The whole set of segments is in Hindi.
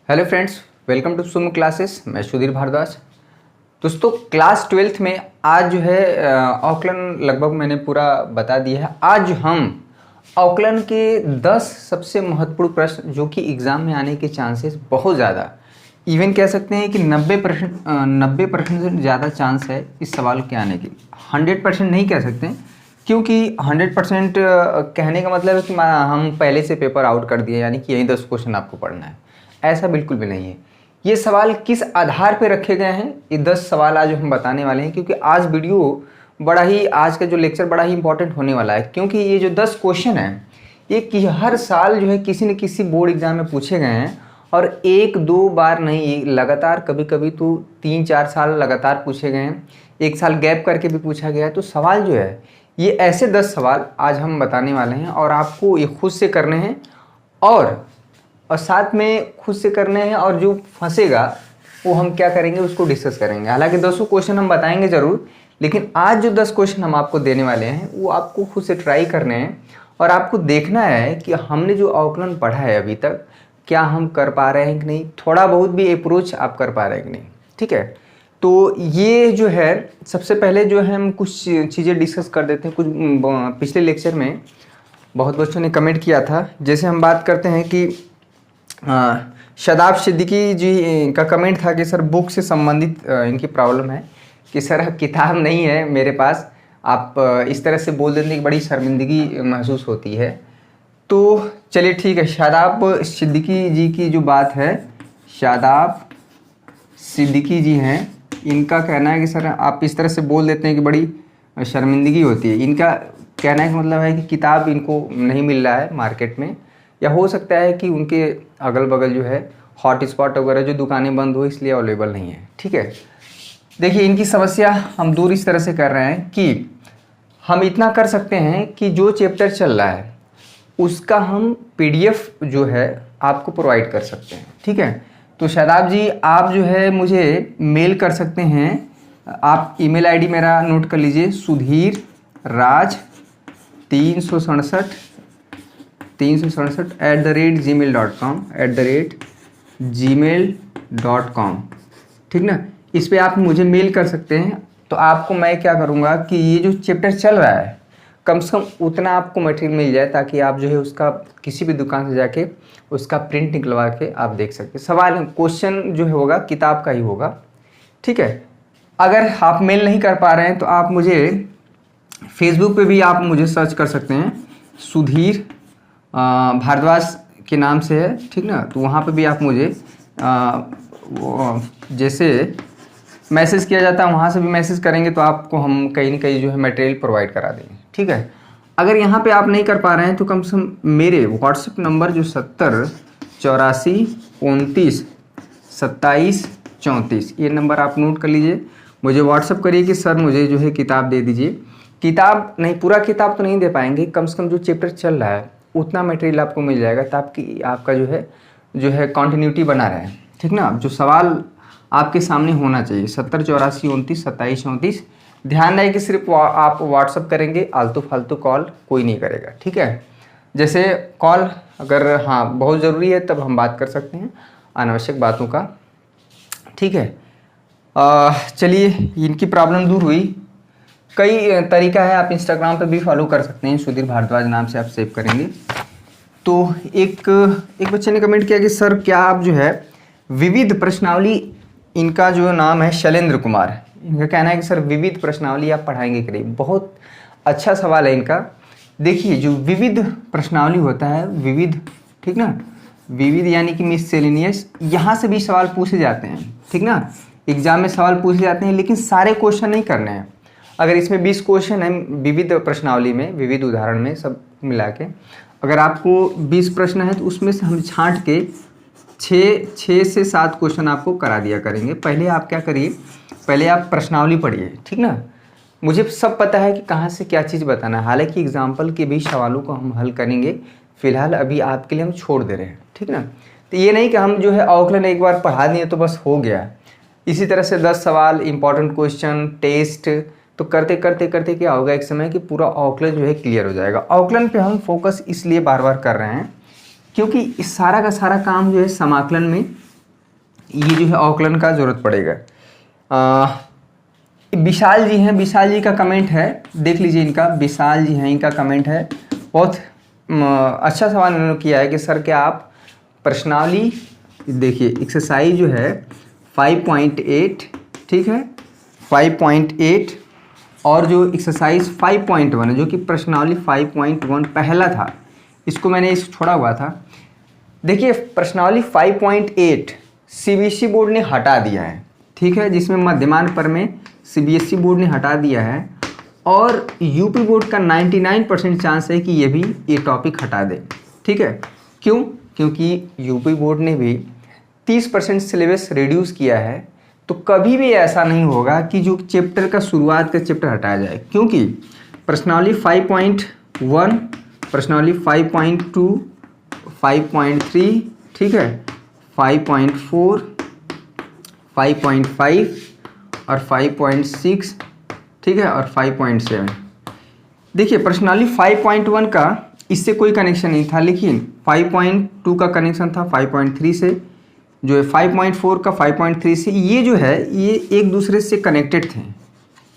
Hello friends, welcome to sum classes. मैं सुधीर भारद्वाज। दोस्तों, क्लास 12th में आज जो है आकलन लगभग मैंने पूरा बता दिया है। आज हम आकलन के 10 सबसे महत्वपूर्ण प्रश्न जो कि एग्ज़ाम में आने के चांसेस बहुत ज़्यादा, इवन कह सकते हैं कि 90% से ज़्यादा चांस है इस सवाल के आने की। 100% नहीं कह सकते हैं, क्योंकि 100% कहने का मतलब है कि हम पहले से पेपर आउट कर दिए, यानी कि यही 10 क्वेश्चन आपको पढ़ना है। ऐसा बिल्कुल भी नहीं है। ये सवाल किस आधार पर रखे गए हैं, ये 10 सवाल आज हम बताने वाले हैं, क्योंकि आज आज का जो लेक्चर बड़ा ही इंपॉर्टेंट होने वाला है। क्योंकि ये जो 10 क्वेश्चन हैं ये कि हर साल जो है किसी न किसी बोर्ड एग्जाम में पूछे गए हैं, और 1-2 बार नहीं, लगातार कभी कभी तो 3-4 साल लगातार पूछे गए हैं, एक साल गैप करके भी पूछा गया है। तो सवाल जो है ये ऐसे 10 सवाल आज हम बताने वाले हैं, और आपको ये खुद से करने हैं और साथ में खुद से करने हैं, और जो फंसेगा वो हम क्या करेंगे उसको डिस्कस करेंगे। हालांकि 10 क्वेश्चन हम बताएंगे ज़रूर, लेकिन आज जो 10 क्वेश्चन हम आपको देने वाले हैं वो आपको खुद से ट्राई करने हैं, और आपको देखना है कि हमने जो आकलन पढ़ा है अभी तक क्या हम कर पा रहे हैं कि नहीं, थोड़ा बहुत भी अप्रोच आप कर पा रहे हैं कि नहीं। ठीक है, तो ये जो है सबसे पहले जो है हम कुछ चीज़ें डिस्कस कर देते हैं। कुछ पिछले लेक्चर में बहुत बच्चों ने कमेंट किया था, जैसे हम बात करते हैं कि शादाब सिद्दीकी जी का कमेंट था कि सर बुक से संबंधित इनकी प्रॉब्लम है, कि सर किताब नहीं है मेरे पास। आप इस तरह से बोल देते हैं कि बड़ी शर्मिंदगी महसूस होती है। तो चलिए ठीक है, शादाब सिद्दीकी जी की जो बात है, शादाब सिद्दीकी जी हैं, इनका कहना है कि सर आप इस तरह से बोल देते हैं कि बड़ी शर्मिंदगी होती है। इनका कहना है कि मतलब है कि किताब इनको नहीं मिल रहा है मार्केट में, या हो सकता है कि उनके अगल बगल जो है हॉट स्पॉट वगैरह जो दुकानें बंद हो इसलिए अवेलेबल नहीं है। ठीक है, देखिए इनकी समस्या हम दूर इस तरह से कर रहे हैं कि हम इतना कर सकते हैं कि जो चैप्टर चल रहा है उसका हम PDF जो है आपको प्रोवाइड कर सकते हैं। ठीक है, तो शादाब जी आप जो है मुझे मेल कर सकते हैं। आप email ID मेरा नोट कर लीजिए, sudhir367@gmail.com। ठीक ना, इस पे आप मुझे मेल कर सकते हैं। तो आपको मैं क्या करूँगा कि ये जो चैप्टर चल रहा है कम से कम उतना आपको मटेरियल मिल जाए, ताकि आप जो है उसका किसी भी दुकान से जाके उसका प्रिंट निकलवा के आप देख सकते। सवाल क्वेश्चन जो होगा किताब का ही होगा। ठीक है, अगर आप मेल नहीं कर पा रहे हैं तो आप मुझे फेसबुक पे भी आप मुझे सर्च कर सकते हैं, सुधीर भारद्वाज के नाम से है। ठीक ना, तो वहाँ पे भी आप मुझे जैसे मैसेज किया जाता है वहाँ से भी मैसेज करेंगे तो आपको हम कहीं ना कहीं जो है मटेरियल प्रोवाइड करा देंगे। ठीक है, अगर यहाँ पे आप नहीं कर पा रहे हैं तो कम से कम मेरे व्हाट्सएप नंबर जो 70 84 29 27 34, ये नंबर आप नोट कर लीजिए। मुझे व्हाट्सएप करिए कि सर मुझे जो है किताब दे दीजिए। किताब नहीं, पूरा किताब तो नहीं दे पाएंगे, कम से कम जो चैप्टर चल रहा है उतना मटेरियल आपको मिल जाएगा, ताकि आपका जो है कंटिन्यूटी बना रहे। ठीक ना, जो सवाल आपके सामने होना चाहिए 70 84 29 27 34। ध्यान रहे कि सिर्फ आप व्हाट्सअप करेंगे, आलतू फालतू कॉल कोई नहीं करेगा। ठीक है, जैसे कॉल अगर हाँ बहुत ज़रूरी है तब हम बात कर सकते हैं अनावश्यक बातों का। ठीक है, चलिए इनकी प्रॉब्लम दूर हुई। कई तरीका है, आप इंस्टाग्राम पे भी फॉलो कर सकते हैं, सुधीर भारद्वाज नाम से आप सेव करेंगे। तो एक बच्चे ने कमेंट किया कि सर क्या आप जो है विविध प्रश्नावली, इनका जो नाम है शैलेंद्र कुमार, इनका कहना है कि सर विविध प्रश्नावली आप पढ़ाएंगे कि नहीं। बहुत अच्छा सवाल है इनका। देखिए जो विविध प्रश्नावली होता है, विविध, ठीक ना, विविध यानी कि मिससेलेनियस, यहाँ से भी सवाल पूछे जाते हैं। ठीक ना, एग्जाम में सवाल पूछे जाते हैं, लेकिन सारे क्वेश्चन नहीं करने हैं। अगर इसमें 20 क्वेश्चन है विविध प्रश्नावली में, विविध उदाहरण में सब मिला के, अगर आपको 20 प्रश्न है तो उसमें से हम छांट के 6 से 7 क्वेश्चन आपको करा दिया करेंगे। पहले आप क्या करिए, पहले आप प्रश्नावली पढ़िए। ठीक ना, मुझे सब पता है कि कहाँ से क्या चीज़ बताना है, हालांकि एग्जाम्पल के भी सवालों को हम हल करेंगे, फिलहाल अभी आपके लिए हम छोड़ दे रहे हैं। ठीक ना, तो ये नहीं कि हम जो है आकलन एक बार पढ़ा दिए तो बस हो गया। इसी तरह से 10 सवाल, इंपॉर्टेंट क्वेश्चन, टेस्ट, तो करते करते करते क्या होगा एक समय कि पूरा आकलन जो है क्लियर हो जाएगा। आकलन पे हम फोकस इसलिए बार बार कर रहे हैं क्योंकि इस सारा का सारा काम जो है समाकलन में ये जो है अवकलन का ज़रूरत पड़ेगा। विशाल जी हैं, विशाल जी का कमेंट है, देख लीजिए इनका, विशाल जी हैं, इनका कमेंट है। बहुत अच्छा सवाल उन्होंने किया है कि सर क्या आप प्रश्नावली, देखिए एक्सरसाइज जो है 5.8, ठीक है 5.8, और जो एक्सरसाइज 5.1 है जो कि प्रश्नावली 5.1 पहला था, इसको मैंने छोड़ा हुआ था। देखिए प्रश्नावली 5.8 सीबीएसई बोर्ड ने हटा दिया है, ठीक है, जिसमें मध्यमान पर में सीबीएसई बोर्ड ने हटा दिया है, और यूपी बोर्ड का 99% चांस है कि ये भी ये टॉपिक हटा दे, ठीक है। क्यों? क्योंकि यूपी बोर्ड ने भी 30% सिलेबस रिड्यूस किया है, तो कभी भी ऐसा नहीं होगा कि जो चैप्टर का शुरुआत का चैप्टर हटाया जाए, क्योंकि प्रश्नावली 5.1, प्रश्नावली 5.2, 5.3, ठीक है 5.4, 5.5 और 5.6, ठीक है, और 5.7। देखिए प्रश्नावली 5.1 का इससे कोई कनेक्शन नहीं था, लेकिन 5.2 का कनेक्शन था 5.3 से, जो है 5.4 का 5.3 से, ये जो है ये एक दूसरे से कनेक्टेड थे।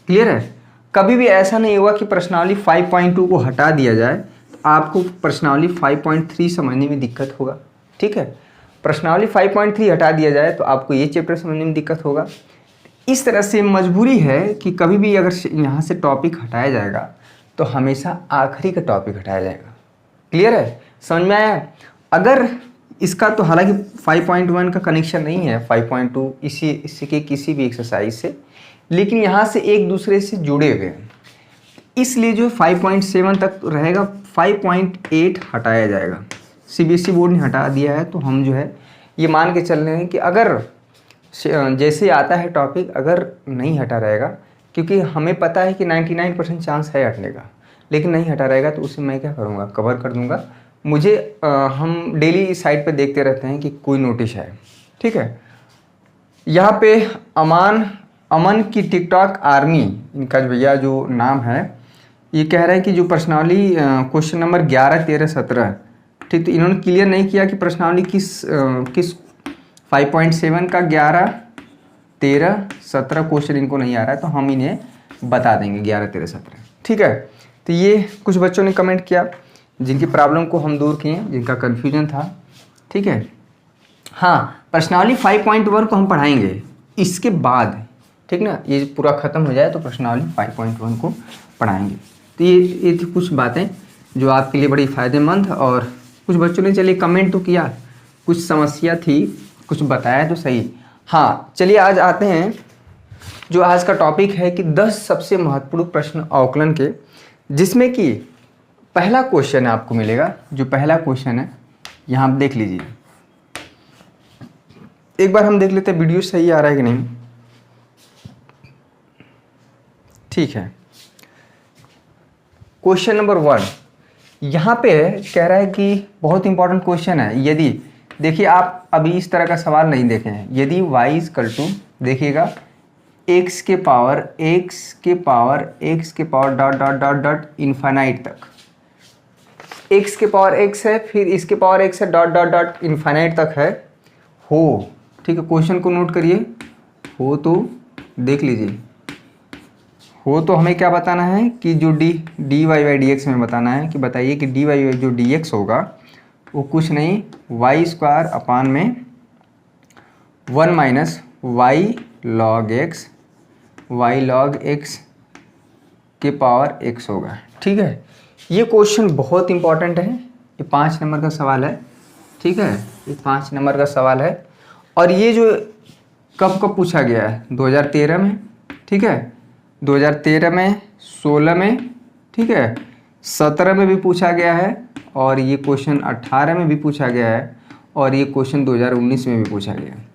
क्लियर है? कभी भी ऐसा नहीं हुआ कि प्रश्नावली 5.2 को हटा दिया जाए तो आपको प्रश्नावली 5.3 समझने में दिक्कत होगा, ठीक है। प्रश्नावली 5.3 हटा दिया जाए तो आपको ये चैप्टर समझने में दिक्कत होगा। इस तरह से मजबूरी है कि कभी भी अगर यहाँ से टॉपिक हटाया जाएगा तो हमेशा आखिरी का टॉपिक हटाया जाएगा। क्लियर है? समझ में आया? अगर इसका तो हालांकि 5.1 का कनेक्शन नहीं है 5.2 इसी के किसी भी एक्सरसाइज से, लेकिन यहाँ से एक दूसरे से जुड़े हुए हैं, इसलिए जो 5.7 तक रहेगा, 5.8 हटाया जाएगा। सीबीएसई बोर्ड ने हटा दिया है, तो हम जो है ये मान के चल रहे हैं कि अगर जैसे आता है टॉपिक, अगर नहीं हटा रहेगा, क्योंकि हमें पता है कि 99% चांस है हटने का, लेकिन नहीं हटा रहेगा तो उसे मैं क्या करूँगा, कवर कर दूँगा। मुझे हम डेली साइट पे देखते रहते हैं कि कोई नोटिस है, ठीक है। यहाँ पे अमन की टिकटॉक आर्मी, इनका भैया जो नाम है, ये कह रहे हैं कि जो प्रश्नावली क्वेश्चन नंबर 11, 13, 17, ठीक, तो इन्होंने क्लियर नहीं किया कि प्रश्नावली किस 5.7 का 11, 13, 17 क्वेश्चन इनको नहीं आ रहा है, तो हम इन्हें बता देंगे 11, 13, 17, ठीक है। तो ये कुछ बच्चों ने कमेंट किया जिनकी प्रॉब्लम को हम दूर किए, जिनका कन्फ्यूजन था, ठीक है। हाँ, प्रश्नावली 5.1 को हम पढ़ाएंगे इसके बाद, ठीक ना, ये पूरा ख़त्म हो जाए तो प्रश्नावली 5.1 को पढ़ाएंगे। तो ये थी कुछ बातें जो आपके लिए बड़ी फ़ायदेमंद, और कुछ बच्चों ने चलिए कमेंट तो किया, कुछ समस्या थी, कुछ बताया तो सही। हाँ चलिए आज आते हैं, जो आज का टॉपिक है कि 10 सबसे महत्वपूर्ण प्रश्न अवकलन के, जिसमें कि पहला क्वेश्चन आपको मिलेगा। जो पहला क्वेश्चन है यहाँ आप देख लीजिए, एक बार हम देख लेते हैं वीडियो सही आ रहा है कि नहीं। ठीक है, क्वेश्चन नंबर 1 यहाँ पे कह रहा है कि बहुत इंपॉर्टेंट क्वेश्चन है। यदि देखिए, आप अभी इस तरह का सवाल नहीं देखे हैं। यदि y इक्वल टू, देखिएगा, x के power dot dot dot dot infinite तक, x के पावर x है, फिर इसके पावर x है, डॉट डॉट डॉट इन्फाइनाइट तक है, हो, ठीक है। क्वेश्चन को नोट करिए, हो तो देख लीजिए, हो तो हमें क्या बताना है कि जो dy बाई डी एक्स में बताना है, कि बताइए कि dy बाई जो dx होगा वो कुछ नहीं, वाई स्क्वायर अपान में 1 माइनस वाई लॉग एक्स के पावर x होगा, ठीक है। ये क्वेश्चन बहुत इंपॉर्टेंट है, ये 5 नंबर का सवाल है, ठीक है, ये 5 नंबर का सवाल है। और ये जो कब पूछा गया है, 2013 में, ठीक है, 2013 में, 16 में, ठीक है, 17 में भी पूछा गया है, और ये क्वेश्चन 18 में भी पूछा गया है, और ये क्वेश्चन 2019 में भी पूछा गया है।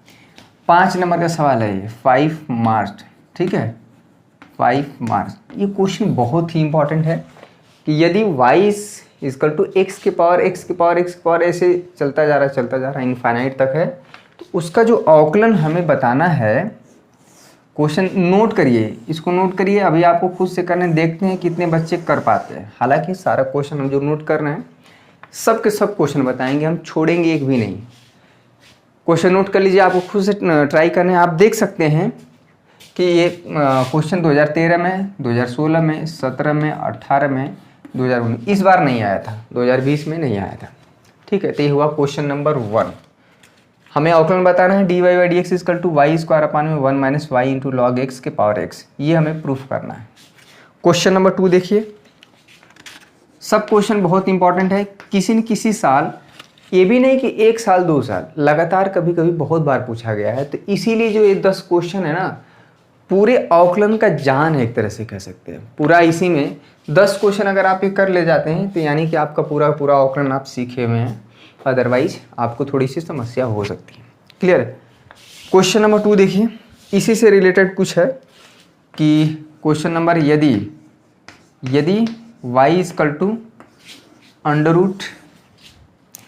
5 नंबर का सवाल है ये, 5 मार्क्स, ठीक है, 5 मार्क्स। ये क्वेश्चन बहुत ही इंपॉर्टेंट है कि यदि y इक्वल टू x के पावर ऐसे चलता जा रहा है इनफाइनाइट तक है, तो उसका जो अवकलन हमें बताना है, क्वेश्चन नोट करिए, इसको नोट करिए। अभी आपको खुद से करने, देखते हैं कितने बच्चे कर पाते हैं। हालांकि सारा क्वेश्चन हम जो नोट कर रहे हैं, सब के सब क्वेश्चन बताएंगे, हम छोड़ेंगे एक भी नहीं। क्वेश्चन नोट कर लीजिए, आपको खुद से ट्राई करना है। आप देख सकते हैं कि ये क्वेश्चन 2013 में, 2016 में, 17 में, 18 में, 2019, इस बार नहीं आया था, 2020 में नहीं आया था। ठीक है, तो ये हुआ क्वेश्चन नंबर 1। हमें अवकलन बताना है dy by d x equal to y square upon में 1 minus y into log x के पावर एक्स, ये हमें प्रूफ करना है। क्वेश्चन नंबर 2 देखिए, सब क्वेश्चन बहुत इंपॉर्टेंट है। किसी न किसी साल, ये भी नहीं कि 1 साल 2 साल, लगातार कभी कभी बहुत बार पूछा गया है। तो इसीलिए जो ये 10 क्वेश्चन है ना, पूरे अवकलन का जान है, एक तरह से कह सकते हैं। पूरा इसी में 10 क्वेश्चन अगर आप ये कर ले जाते हैं तो यानी कि आपका पूरा पूरा अवकलन आप सीखे हुए हैं। अदरवाइज आपको थोड़ी सी समस्या हो सकती है। क्लियर है? क्वेश्चन नंबर 2 देखिए, इसी से रिलेटेड कुछ है कि क्वेश्चन नंबर, यदि y equal to under root,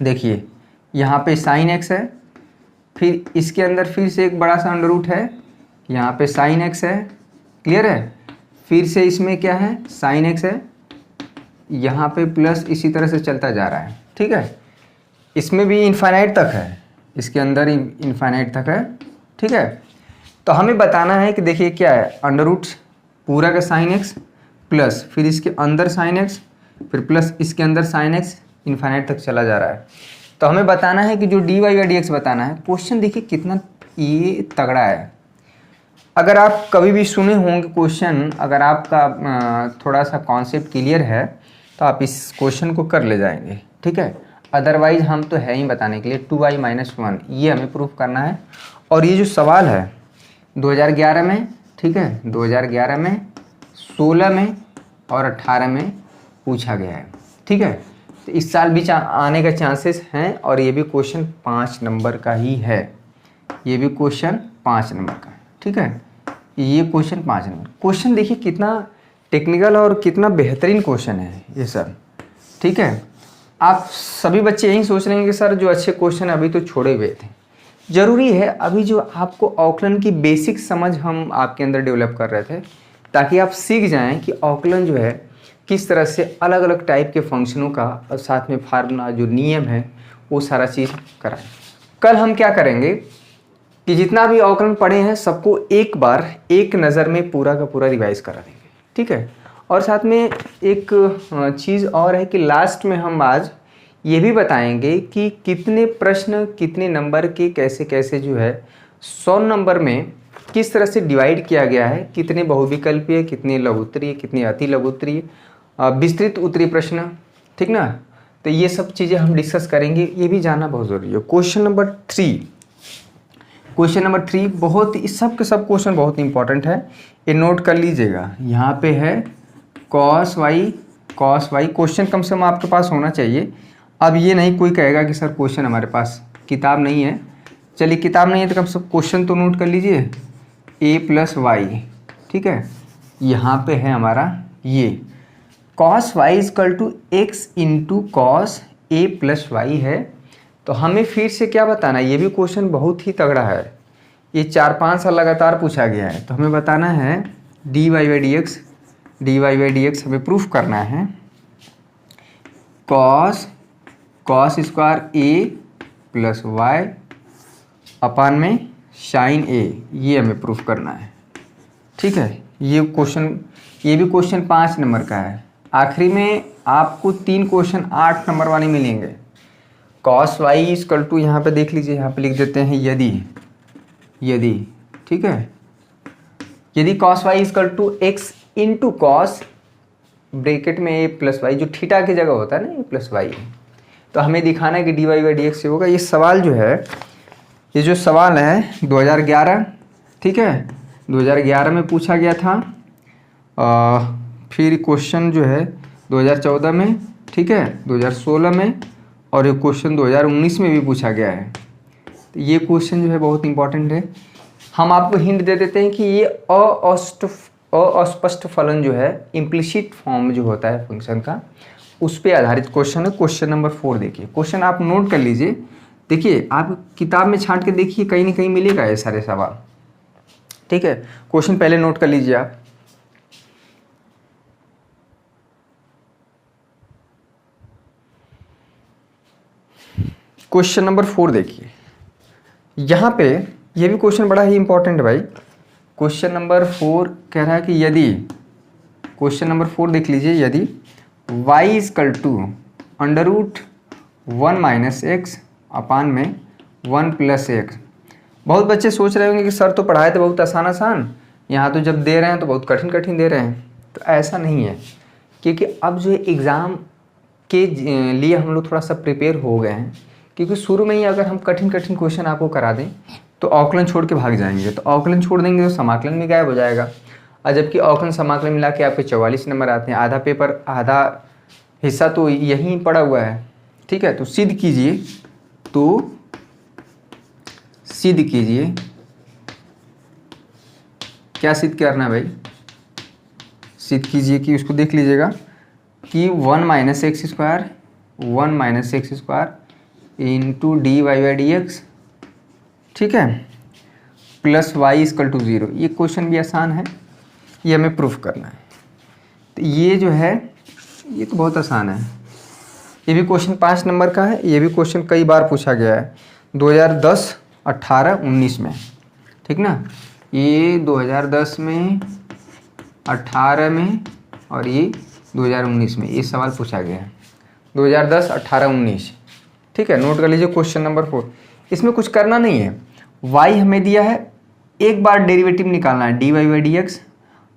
देखिए यहाँ पे साइन x है, फिर इसके अंदर फिर से एक बड़ा सा अंडर रूट है, यहाँ पे साइन x है। क्लियर है? फिर से इसमें क्या है, साइन x है, यहाँ पे प्लस, इसी तरह से चलता जा रहा है। ठीक है, इसमें भी इनफाइनाइट तक है, इसके अंदर इनफाइनाइट तक है। ठीक है, तो हमें बताना है कि देखिए क्या है, अंडर रूट पूरा का साइन x प्लस फिर इसके अंदर साइन x, फिर प्लस इसके अंदर साइन x, इनफाइनाइट तक चला जा रहा है। तो हमें बताना है कि जो dy बाई डी एक्स बताना है। क्वेश्चन देखिए कितना ये तगड़ा है। अगर आप कभी भी सुने होंगे क्वेश्चन, अगर आपका थोड़ा सा कॉन्सेप्ट क्लियर है तो आप इस क्वेश्चन को कर ले जाएंगे। ठीक है, अदरवाइज हम तो है ही बताने के लिए 2y माइनस 1, ये हमें प्रूफ करना है। और ये जो सवाल है 2011 में, ठीक है, 2011 में, 16 में और 18 में पूछा गया है। ठीक है, तो इस साल भी आने का चांसेस हैं। और ये भी क्वेश्चन 5 नंबर का ही है, ये भी क्वेश्चन 5 नंबर का। ठीक है, ये क्वेश्चन 5 नंबर। क्वेश्चन देखिए कितना टेक्निकल और कितना बेहतरीन क्वेश्चन है ये सर। ठीक है, आप सभी बच्चे यही सोच रहे हैं कि सर जो अच्छे क्वेश्चन अभी तो छोड़े हुए थे। ज़रूरी है अभी जो आपको अवकलन की बेसिक समझ हम आपके अंदर डेवलप कर रहे थे, ताकि आप सीख जाएं कि अवकलन जो है किस तरह से अलग अलग टाइप के फंक्शनों का और साथ में फार्मूला जो नियम है वो सारा चीज़ कराएं। कल हम क्या करेंगे कि जितना भी अवकलन पढ़े हैं सबको एक बार एक नज़र में पूरा का पूरा रिवाइज करा देंगे। ठीक है, और साथ में एक चीज़ और है कि लास्ट में हम आज ये भी बताएंगे कि कितने प्रश्न कितने नंबर के कैसे कैसे जो है 100 नंबर में किस तरह से डिवाइड किया गया है, कितने बहुविकल्पीय, कितने लघु उत्तरीय, कितने अति लघु उत्तरीय, विस्तृत उत्तरीय प्रश्न। ठीक ना, तो ये सब चीज़ें हम डिस्कस करेंगे, ये भी जानना बहुत ज़रूरी है। क्वेश्चन नंबर 3 बहुत इस सब के सब क्वेश्चन बहुत इंपॉर्टेंट है, ये नोट कर लीजिएगा। यहाँ पे है कॉस वाई, क्वेश्चन कम से कम आपके पास होना चाहिए। अब ये नहीं कोई कहेगा कि सर क्वेश्चन हमारे पास किताब नहीं है। चलिए किताब नहीं है तो कम से कम क्वेश्चन तो नोट कर लीजिए, a प्लस वाई। ठीक है, यहाँ पे है हमारा ये cos y equal to x into cos A plus y है। तो हमें फिर से क्या बताना है, ये भी क्वेश्चन बहुत ही तगड़ा है, ये 4-5 साल लगातार पूछा गया है। तो हमें बताना है dy बाई डी एक्स हमें प्रूफ करना है कॉस स्क्वायर ए प्लस वाई अपान में साइन ए, ये हमें प्रूफ करना है। ठीक है, ये भी क्वेश्चन 5 नंबर का है। आखिरी में आपको 3 क्वेश्चन 8 नंबर वाले मिलेंगे। कॉस वाई इजकल टू, यहाँ पे देख लीजिए, यहाँ पे लिख देते हैं यदि। ठीक है, यदि cos y equal to x into cos bracket में ए प्लस वाई, जो थीटा की जगह होता है ना, ए प्लस वाई, तो हमें दिखाना है कि dy बाई डी एक्स से होगा। ये सवाल जो है, ये जो सवाल है 2011, ठीक है, 2011 में पूछा गया था। फिर क्वेश्चन जो है 2014 में, ठीक है, 2016 में, और ये क्वेश्चन 2019 में भी पूछा गया है। तो ये क्वेश्चन जो है बहुत इंपॉर्टेंट है। हम आपको हिंट दे देते हैं कि ये अस्पष्ट फलन जो है, इम्प्लिसिट फॉर्म जो होता है फंक्शन का, उस पर आधारित क्वेश्चन है। क्वेश्चन नंबर 4 देखिए, क्वेश्चन आप नोट कर लीजिए। देखिए आप किताब में छांट के देखिए, कहीं ना कहीं मिलेगा ये सारे सवाल। ठीक है, क्वेश्चन पहले नोट कर लीजिए आप। क्वेश्चन नंबर 4 देखिए, यहाँ पे ये भी क्वेश्चन बड़ा ही इंपॉर्टेंट है भाई। क्वेश्चन नंबर 4 कह रहा है कि यदि, क्वेश्चन नंबर 4 देख लीजिए, यदि y equal to under root 1 minus x upon में 1 प्लस एक्स। बहुत बच्चे सोच रहे होंगे कि सर तो पढ़ाए थे बहुत आसान आसान, यहाँ तो जब दे रहे हैं तो बहुत कठिन कठिन दे रहे हैं। तो ऐसा नहीं है, क्योंकि अब जो एग्ज़ाम के लिए हम लोग थोड़ा सा प्रिपेयर हो गए हैं। क्योंकि शुरू में ही अगर हम कठिन कठिन क्वेश्चन आपको करा दें तो अवकलन छोड़ के भाग जाएंगे, तो अवकलन छोड़ देंगे तो समाकलन भी गायब हो जाएगा। और जबकि अवकलन समाकलन मिला के आपके 44 नंबर आते हैं, आधा पेपर आधा हिस्सा तो यहीं पड़ा हुआ है। ठीक है, तो सिद्ध कीजिए, तो सिद्ध कीजिए, क्या सिद्ध करना है भाई, सिद्ध कीजिए कि उसको देख लीजिएगा कि 1 minus x square into d y by d x, ठीक है, प्लस वाई इजकल टू 0। ये क्वेश्चन भी आसान है, ये हमें प्रूफ करना है। तो ये जो है ये तो बहुत आसान है। ये भी क्वेश्चन 5 नंबर का है, ये भी क्वेश्चन कई बार पूछा गया है 2010, 18, 19 में, ठीक ना। ये 2010 में, 18 में और ये 2019 में ये सवाल पूछा गया है, 2010, 18, 19। ठीक है, नोट कर लीजिए क्वेश्चन नंबर 4। इसमें कुछ करना नहीं है, y हमें दिया है, एक बार डेरिवेटिव निकालना है d y by d x,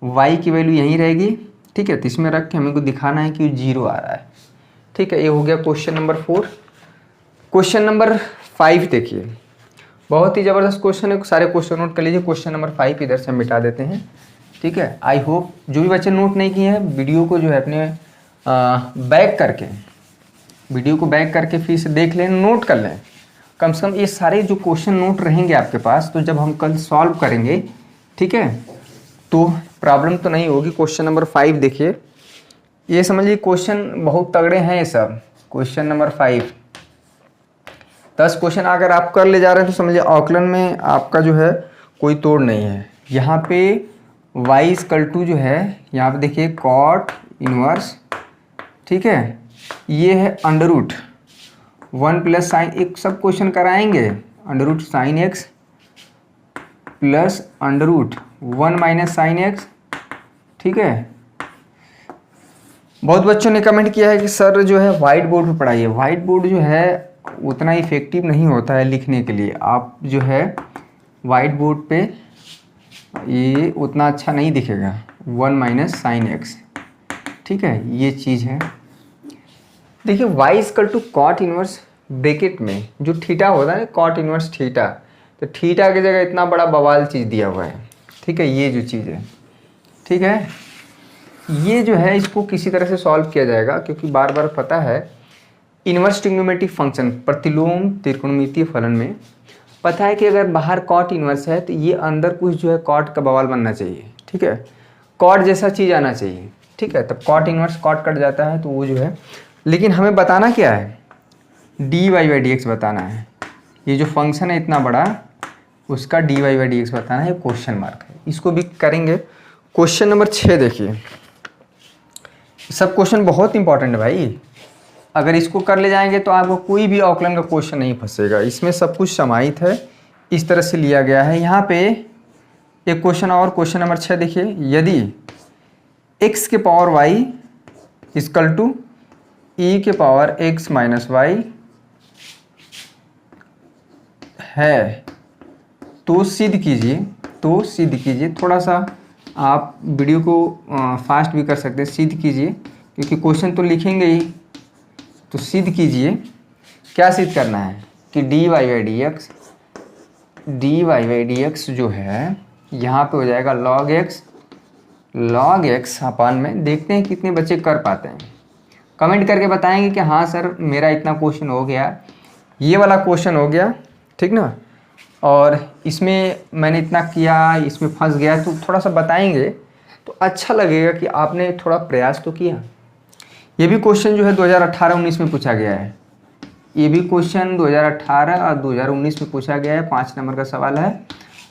y की वैल्यू यहीं रहेगी। ठीक है, तो इसमें रख के हमें को दिखाना है कि 0 आ रहा है। ठीक है, ये हो गया क्वेश्चन नंबर 4। क्वेश्चन नंबर 5 देखिए, बहुत ही ज़बरदस्त क्वेश्चन है, सारे क्वेश्चन नोट कर लीजिए। क्वेश्चन नंबर 5 इधर से हम मिटा देते हैं। ठीक है, आई होप जो भी बच्चे नोट नहीं किए हैं वीडियो को जो है अपने बैक करके, वीडियो को बैक करके फिर से देख लें, नोट कर लें। कम से कम ये सारे जो क्वेश्चन नोट रहेंगे आपके पास, तो जब हम कल सॉल्व करेंगे, ठीक है, तो प्रॉब्लम तो नहीं होगी। क्वेश्चन नंबर 5 देखिए, ये समझिए क्वेश्चन बहुत तगड़े हैं ये सब। क्वेश्चन नंबर 5 10 क्वेश्चन अगर आप कर ले जा रहे हैं तो समझिए अवकलन में आपका जो है कोई तोड़ नहीं है। यहाँ पे y इजकल टू जो है, यहाँ पे देखिए कॉट इनवर्स, ठीक है, ये है अंडर रूट 1 प्लस साइन, एक सब क्वेश्चन कराएंगे, under root sine x plus under root 1 minus sine x. ठीक है, बहुत बच्चों ने कमेंट किया है कि सर जो है वाइट बोर्ड पे पढ़ाइए। वाइट बोर्ड जो है उतना इफेक्टिव नहीं होता है लिखने के लिए। आप जो है वाइट बोर्ड पे ये उतना अच्छा नहीं दिखेगा, 1 माइनस साइन एक्स। ठीक है, ये चीज़ है। देखिए y equal to cot inverse bracket में जो थीटा होता है ना, कॉट इनवर्स थीटा, तो थीटा की जगह इतना बड़ा बवाल चीज़ दिया हुआ है। ठीक है, ये जो चीज़ है, ठीक है, ये जो है इसको किसी तरह से सॉल्व किया जाएगा, क्योंकि बार बार पता है इनवर्स ट्रिग्नोमेट्रिक फंक्शन प्रतिलोम त्रिकोणमितीय फलन में पता है कि अगर बाहर कॉट इनवर्स है तो ये अंदर कुछ जो है कॉट का बवाल बनना चाहिए। ठीक है, कॉट जैसा चीज़ आना चाहिए। ठीक है, तब कॉट इनवर्स कॉट कट जाता है, तो वो जो है, लेकिन हमें बताना क्या है, d y by d x बताना है। ये जो फंक्शन है इतना बड़ा, उसका d y by d x बताना है, क्वेश्चन मार्क है। इसको भी करेंगे। क्वेश्चन नंबर 6 देखिए, सब क्वेश्चन बहुत इंपॉर्टेंट है भाई। अगर इसको कर ले जाएंगे तो आपको कोई भी अवकलन का क्वेश्चन नहीं फंसेगा, इसमें सब कुछ समाहित है, इस तरह से लिया गया है। यहाँ पे एक क्वेश्चन और, क्वेश्चन नंबर 6 देखिए, यदि x के power y equal to e के पावर x माइनस y है तो सिद्ध कीजिए, तो सिद्ध कीजिए। थोड़ा सा आप वीडियो को फास्ट भी कर सकते हैं, सिद्ध कीजिए, क्योंकि क्वेश्चन तो लिखेंगे ही, तो सिद्ध कीजिए। क्या सिद्ध करना है कि d y by d x जो है यहाँ पे हो जाएगा log x अपान में। देखते हैं कितने बच्चे कर पाते हैं, कमेंट करके बताएंगे कि हाँ सर मेरा इतना क्वेश्चन हो गया, ये वाला क्वेश्चन हो गया, ठीक ना, और इसमें मैंने इतना किया, इसमें फंस गया, तो थोड़ा सा बताएंगे तो अच्छा लगेगा कि आपने थोड़ा प्रयास तो किया। ये भी क्वेश्चन जो है 2018-19 में पूछा गया है, ये भी क्वेश्चन 2018 और 2019 में पूछा गया है, 5 नंबर का सवाल है,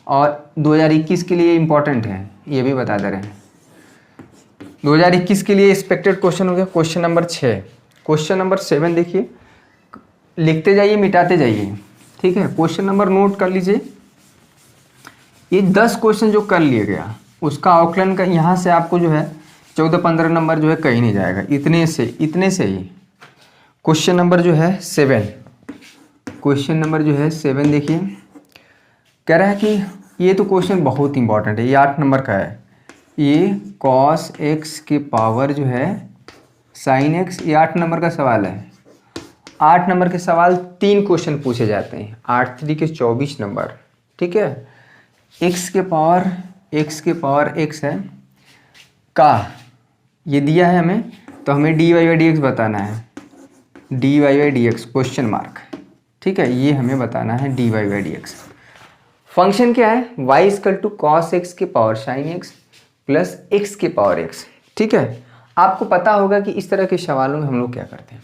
और 2021 के लिए इम्पोर्टेंट है, ये भी बता दे रहे हैं। 2021 के लिए एक्सपेक्टेड क्वेश्चन हो गया क्वेश्चन नंबर 6। क्वेश्चन नंबर 7 देखिए, लिखते जाइए मिटाते जाइए। ठीक है, क्वेश्चन नंबर नोट कर लीजिए। ये 10 क्वेश्चन जो कर लिया गया उसका आकलन का यहाँ से आपको जो है 14-15 नंबर जो है कहीं नहीं जाएगा, इतने से ही। क्वेश्चन नंबर जो है 7, क्वेश्चन नंबर जो है 7 देखिए, कह रहा है कि ये तो क्वेश्चन बहुत इंपॉर्टेंट है, ये 8 नंबर का है। ये कॉस एक्स के पावर जो है साइन एक्स, ये 8 नंबर का सवाल है। 8 नंबर के सवाल 3 क्वेश्चन पूछे जाते हैं, 8 3 के 24 नंबर, ठीक है। एक्स के पावर एक्स है का ये दिया है हमें, तो हमें d y by d x बताना है, d y by d x question mark, ठीक है, ये हमें बताना है d y by d x. Function क्या है, y equal to cos x के power sine x plus x के पावर एक्स, ठीक है। आपको पता होगा कि इस तरह के सवालों में हम लोग क्या करते हैं,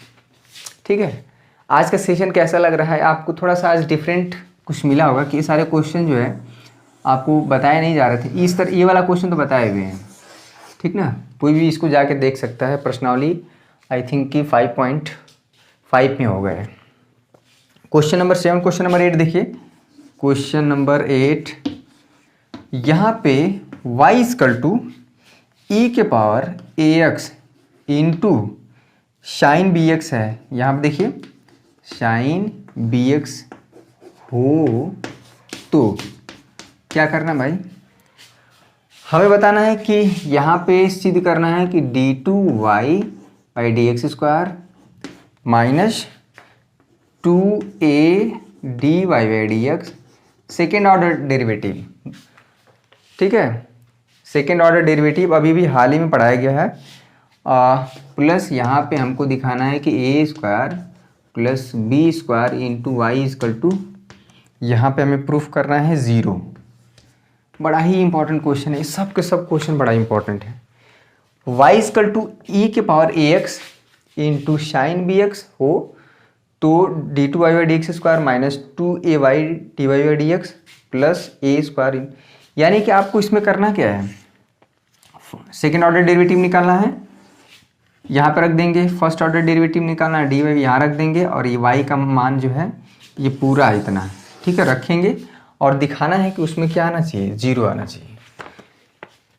ठीक है। आज का सेशन कैसा लग रहा है आपको, थोड़ा सा आज डिफरेंट कुछ मिला होगा कि ये सारे क्वेश्चन जो है आपको बताए नहीं जा रहे थे, इस तरह ये वाला क्वेश्चन तो बताए हुए हैं, ठीक ना। कोई भी इसको जाके देख सकता है, प्रश्नावली आई थिंक कि 5.5 में हो गए। क्वेश्चन नंबर 7, क्वेश्चन नंबर 8 देखिए, क्वेश्चन नंबर 8, यहाँ पे y इक्वल टू ई के power a x into sine b x है। यहाँ पे देखिए साइन बी एक्स हो तो क्या करना भाई, हमें बताना है कि यहाँ पे सिद्ध करना है कि d two y by d x square minus 2a d y by d x second order derivative, ठीक है। सेकेंड ऑर्डर डेरिवेटिव अभी भी हाल ही में पढ़ाया गया है, प्लस यहाँ पे हमको दिखाना है कि a square plus b square into y equal to, यहाँ पे हमें प्रूफ करना है 0। बड़ा ही इंपॉर्टेंट क्वेश्चन है, सब के सब क्वेश्चन बड़ा इंपॉर्टेंट है। y इजकल टू ई के power a x into sine b x हो तो d two y by d x square minus 2a y d y by d x plus a square, यानी कि आपको इसमें करना क्या है, सेकेंड ऑर्डर डेरिवेटिव निकालना है, यहाँ पर रख देंगे, फर्स्ट ऑर्डर डेरिवेटिव निकालना है डी वाई यहाँ रख देंगे, और ये y का मान जो है ये पूरा इतना, ठीक है, रखेंगे और दिखाना है कि उसमें क्या आना चाहिए, 0 आना चाहिए।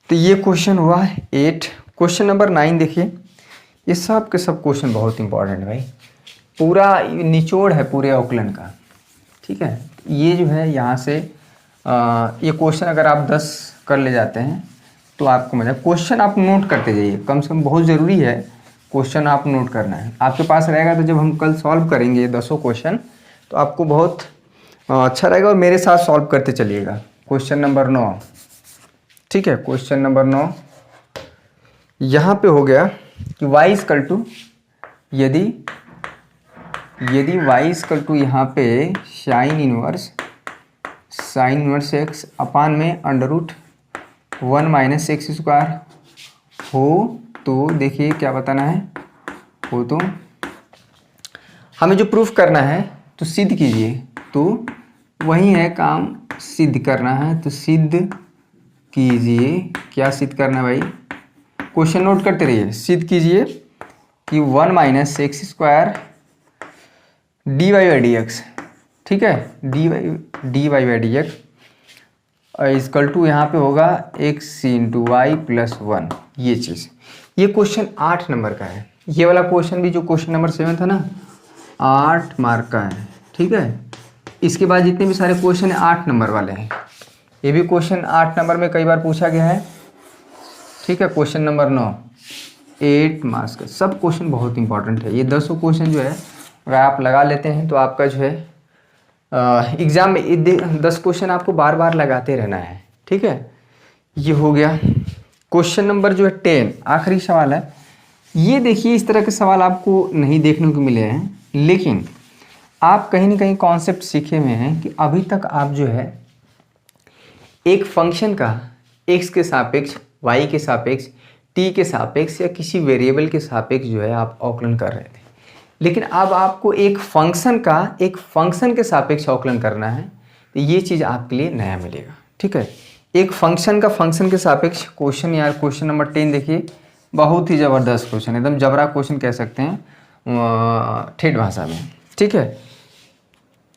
तो ये क्वेश्चन हुआ 8। क्वेश्चन नंबर 9 देखिए, ये सब के सब क्वेश्चन बहुत इंपॉर्टेंट है भाई, पूरा निचोड़ है पूरे अवकलन का, ठीक है। ये जो है यहाँ से ये क्वेश्चन अगर आप 10 कर ले जाते हैं तो आपको मजा, क्वेश्चन आप नोट करते जाइए, कम से कम बहुत ज़रूरी है क्वेश्चन आप नोट करना है, आपके पास रहेगा तो जब हम कल सॉल्व करेंगे 10 क्वेश्चन तो आपको बहुत अच्छा रहेगा, और मेरे साथ सॉल्व करते चलिएगा। क्वेश्चन नंबर 9, ठीक है, क्वेश्चन नंबर 9 यहाँ पे हो गया कि y इक्वल टू, यदि y इक्वल टू यहाँ पे साइन इनवर्स एक्स अपान में under root 1 minus x square हो तो देखिए क्या बताना है, हो तो हमें जो प्रूफ करना है तो सिद्ध कीजिए, तो वही है काम, सिद्ध करना है तो सिद्ध कीजिए। क्या सिद्ध करना है भाई, क्वेश्चन नोट करते रहिए, सिद्ध कीजिए कि 1 minus x square d y by d x, ठीक है, d y by d x equal to यहाँ पे होगा एक्स इंटू वाई प्लस 1, ये चीज़। ये क्वेश्चन 8 नंबर का है, ये वाला क्वेश्चन भी जो क्वेश्चन नंबर 7 था ना 8 मार्क का है, ठीक है। इसके बाद जितने भी सारे क्वेश्चन 8 नंबर वाले हैं, ये भी क्वेश्चन 8 नंबर में कई बार पूछा गया है, ठीक है। क्वेश्चन नंबर 9 8 मार्क्स का, सब क्वेश्चन बहुत इंपॉर्टेंट है। ये 10 क्वेश्चन जो है अगर आप लगा लेते हैं तो आपका जो है एग्ज़ाम में 10 क्वेश्चन आपको बार बार लगाते रहना है, ठीक है। ये हो गया। क्वेश्चन नंबर जो है 10, आखिरी सवाल है। ये देखिए इस तरह के सवाल आपको नहीं देखने को मिले हैं, लेकिन आप कहीं ना कहीं कॉन्सेप्ट सीखे हुए हैं कि अभी तक आप जो है एक फंक्शन का x के सापेक्ष, y के सापेक्ष, t के सापेक्ष या किसी वेरिएबल के सापेक्ष जो है आप अवकलन कर रहे थे, लेकिन अब आपको एक फंक्शन का एक फंक्शन के सापेक्ष अवकलन करना है, तो ये चीज़ आपके लिए नया मिलेगा, ठीक है। एक फंक्शन का फंक्शन के सापेक्ष क्वेश्चन, यार क्वेश्चन नंबर 10 देखिए, बहुत ही ज़बरदस्त क्वेश्चन, एकदम जबरा क्वेश्चन कह सकते हैं ठेठ भाषा में, ठीक है।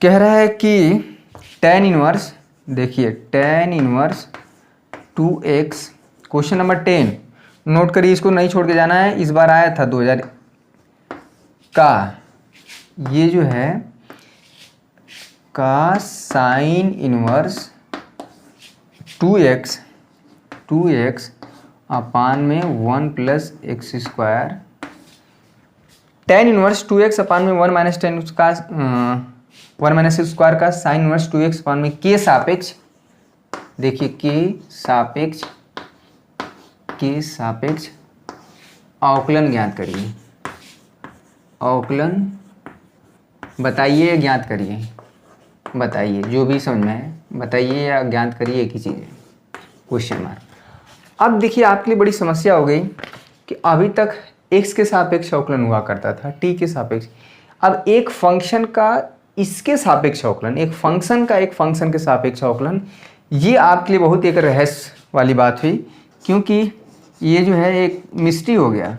कह रहा है कि tan इनवर्स, देखिए tan inverse 2x, question number 10 note करिए, इसको नहीं छोड़ के जाना है। इस बार आया था 2000 का, ये जो है का साइन इनवर्स 2x अपान में 1 plus x square, tan inverse 2x अपान में 1 माइनस टेन का 1 माइनस एक्स स्क्वायर का साइन इनवर्स 2x अपान में के सापेक्ष, देखिए के सापेक्ष अवकलन ज्ञात करिए। अवकलन बताइए, ज्ञात करिए, बताइए जो भी समझ में है बताइए या ज्ञात करिए, एक ही चीज़ है, क्वेश्चन मार्क। अब देखिए आपके लिए बड़ी समस्या हो गई कि अभी तक x के सापेक्ष अवकलन हुआ करता था, t के सापेक्ष। अब एक फंक्शन का इसके सापेक्ष अवकलन, एक फंक्शन का एक फंक्शन के सापेक्ष अवकलन, ये आपके लिए बहुत एक रहस्य वाली बात हुई, क्योंकि ये जो है एक मिस्ट्री हो गया,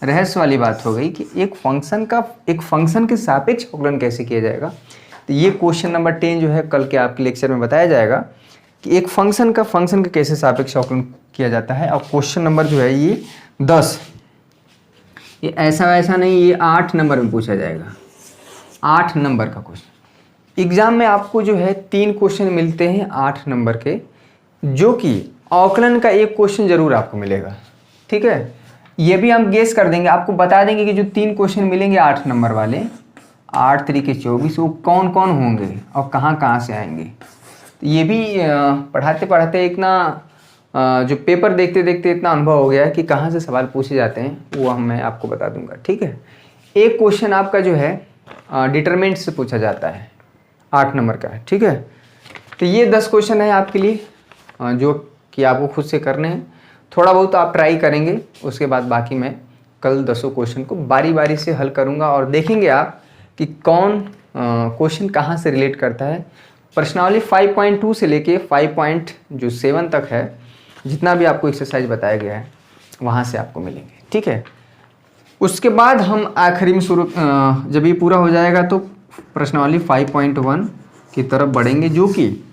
रहस्य वाली बात हो गई कि एक फंक्शन का एक फंक्शन के सापेक्ष अवकलन कैसे किया जाएगा। तो ये क्वेश्चन नंबर 10 जो है कल के आपके लेक्चर में बताया जाएगा कि एक फंक्शन का फंक्शन के कैसे सापेक्ष अवकलन किया जाता है। और क्वेश्चन नंबर जो है ये 10, ये ऐसा वैसा नहीं, ये 8 नंबर में पूछा जाएगा, 8 नंबर का क्वेश्चन। एग्जाम में आपको जो है 3 क्वेश्चन मिलते हैं 8 नंबर के, जो कि अवकलन का एक क्वेश्चन जरूर आपको मिलेगा, ठीक है। ये भी हम गेस कर देंगे, आपको बता देंगे कि जो 3 क्वेश्चन मिलेंगे 8 नंबर वाले, 8 तरीके 24, वो कौन कौन होंगे और कहाँ कहाँ से आएंगे। तो ये भी पढ़ाते पढ़ाते एक ना जो पेपर देखते देखते इतना अनुभव हो गया है कि कहाँ से सवाल पूछे जाते हैं, वो मैं आपको बता दूंगा, ठीक है। एक क्वेश्चन आपका जो है डिटरमिनेंट से पूछा जाता है, 8 नंबर का है, ठीक है। तो ये 10 क्वेश्चन है आपके लिए, जो कि आपको खुद से करने हैं। थोड़ा बहुत आप ट्राई करेंगे, उसके बाद बाकी मैं कल 10 क्वेश्चन को बारी बारी से हल करूँगा और देखेंगे आप कि कौन क्वेश्चन कहाँ से रिलेट करता है। प्रश्नावली 5.2 से लेके 5.7 तक है, जितना भी आपको एक्सरसाइज बताया गया है वहाँ से आपको मिलेंगे, ठीक है। उसके बाद हम आखिरी में शुरू जब ये पूरा हो जाएगा तो प्रश्नावली 5.1 की तरफ बढ़ेंगे, जो कि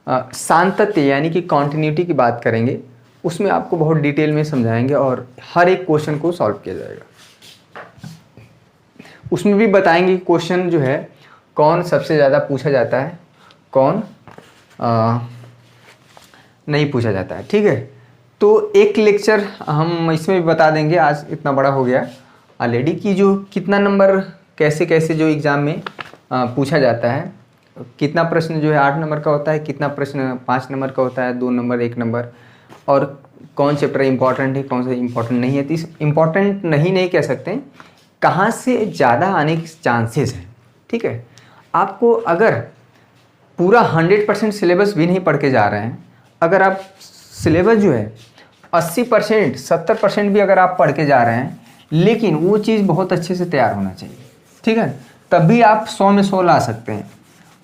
सातत्य यानी कि कॉन्टिन्यूटी की बात करेंगे। उसमें आपको बहुत डिटेल में समझाएंगे और हर एक क्वेश्चन को सॉल्व किया जाएगा। उसमें भी बताएंगे क्वेश्चन जो है कौन सबसे ज़्यादा पूछा जाता है, कौन नहीं पूछा जाता है, ठीक है। तो एक लेक्चर हम इसमें भी बता देंगे, आज इतना बड़ा हो गया ऑलरेडी, कि जो कितना नंबर कैसे कैसे जो एग्ज़ाम में पूछा जाता है, कितना प्रश्न जो है 8 नंबर का होता है, कितना प्रश्न 5 नंबर का होता है, 2 नंबर 1 नंबर, और कौन चैप्टर इंपॉर्टेंट है कौन सा इंपॉर्टेंट नहीं है। तो इस इंपॉर्टेंट नहीं कह सकते, कहाँ से ज़्यादा आने के चांसेस हैं, ठीक है। आपको अगर पूरा 100% सिलेबस भी नहीं पढ़ के जा रहे हैं, अगर आप सिलेबस जो है 80% 70% भी अगर आप पढ़ के जा रहे हैं, लेकिन वो चीज़ बहुत अच्छे से तैयार होना चाहिए, ठीक है, तब भी आप 100 में 100 ला सकते हैं।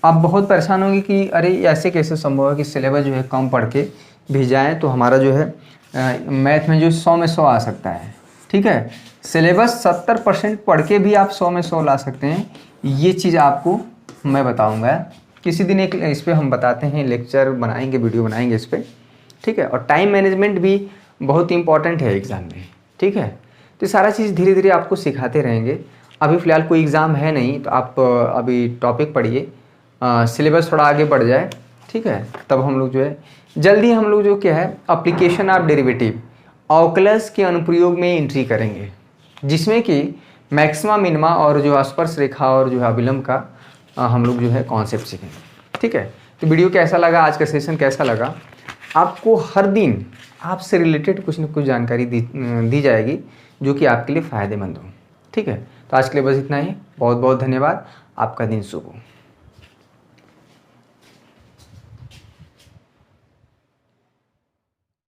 आप बहुत परेशान होंगे कि अरे ऐसे कैसे संभव है कि सिलेबस जो है कम पढ़ के भी जाएँ तो हमारा जो है मैथ में जो 100 में 100 आ सकता है, ठीक है। सिलेबस 70% पढ़ के भी आप 100 में 100 ला सकते हैं, ये चीज़ आपको मैं बताऊंगा किसी दिन। एक इस पर हम बताते हैं, लेक्चर बनाएंगे, वीडियो बनाएंगे इस पर, ठीक है। और टाइम मैनेजमेंट भी बहुत इंपॉर्टेंट है एग्ज़ाम में, ठीक है। तो सारा चीज़ धीरे धीरे आपको सिखाते रहेंगे। अभी फ़िलहाल कोई एग्ज़ाम है नहीं, तो आप अभी टॉपिक पढ़िए, सिलेबस थोड़ा आगे बढ़ जाए, ठीक है, तब हम लोग जो है जल्दी हम लोग जो क्या है एप्लीकेशन ऑफ डेरिवेटिव अवकलज के अनुप्रयोग में एंट्री करेंगे, जिसमें कि मैक्सिमा मिनिमा और जो स्पर्श रेखा और जो है अभिलंब का हम लोग जो है कॉन्सेप्ट सीखेंगे, ठीक है। तो वीडियो कैसा लगा, आज का सेशन कैसा लगा, आपको हर दिन आपसे रिलेटेड कुछ न कुछ जानकारी दी जाएगी जो कि आपके लिए फ़ायदेमंद हो, ठीक है। तो आज के लिए बस इतना ही, बहुत बहुत धन्यवाद, आपका दिन शुभ हो।